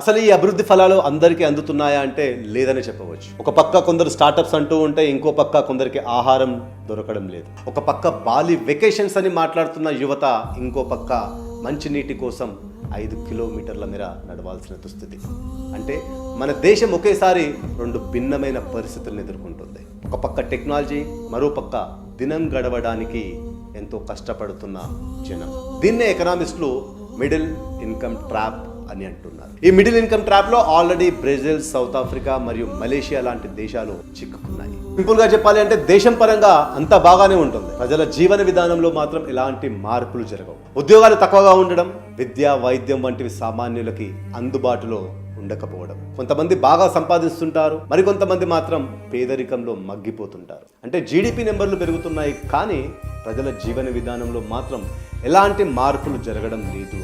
అసలు ఈ అభివృద్ధి ఫలాలు అందరికీ అందుతున్నాయా అంటే లేదని చెప్పవచ్చు. ఒక పక్క కొందరు స్టార్టప్స్ అంటూ ఉంటే ఇంకో పక్క కొందరికి ఆహారం దొరకడం లేదు. ఒక పక్క బాలి వెకేషన్స్ అని మాట్లాడుతున్న యువత ఇంకో పక్క మంచినీటి కోసం 5 కిలోమీటర్ల మేర నడవాల్సిన దుస్థితి. అంటే మన దేశం ఒకేసారి 2 భిన్నమైన పరిస్థితులను ఎదుర్కొంటుంది. ఒక పక్క టెక్నాలజీ, మరో పక్క దినం గడవడానికి ఎంతో కష్టపడుతున్న జనం. దీన్నే ఎకనామిస్టులు మిడిల్ ఇన్కమ్ ట్రాప్ అని అంటున్నారు. ఈ మిడిల్ ఇన్కమ్ ట్రాప్ లో ఆల్రెడీ బ్రెజిల్, సౌత్ ఆఫ్రికా మరియు మలేషియా లాంటి దేశాలు చిక్కుకున్నాయి. సింపుల్ గా చెప్పాలి అంటే దేశం పరంగా అంతా బాగానే ఉంటుంది, ప్రజల జీవన విధానంలో మాత్రం ఎలాంటి మార్పులు జరగవు. ఉద్యోగాలు తక్కువగా ఉండడం, విద్య, వైద్యం వంటివి సామాన్యులకి అందుబాటులో ఉండకపోవడం. కొంతమంది బాగా సంపాదిస్తుంటారు, మరికొంతమంది మాత్రం పేదరికంలో మగ్గిపోతుంటారు. అంటే జీడిపి నెంబర్లు పెరుగుతున్నాయి కానీ ప్రజల జీవన విధానంలో మాత్రం ఎలాంటి మార్పులు జరగడం లేదు.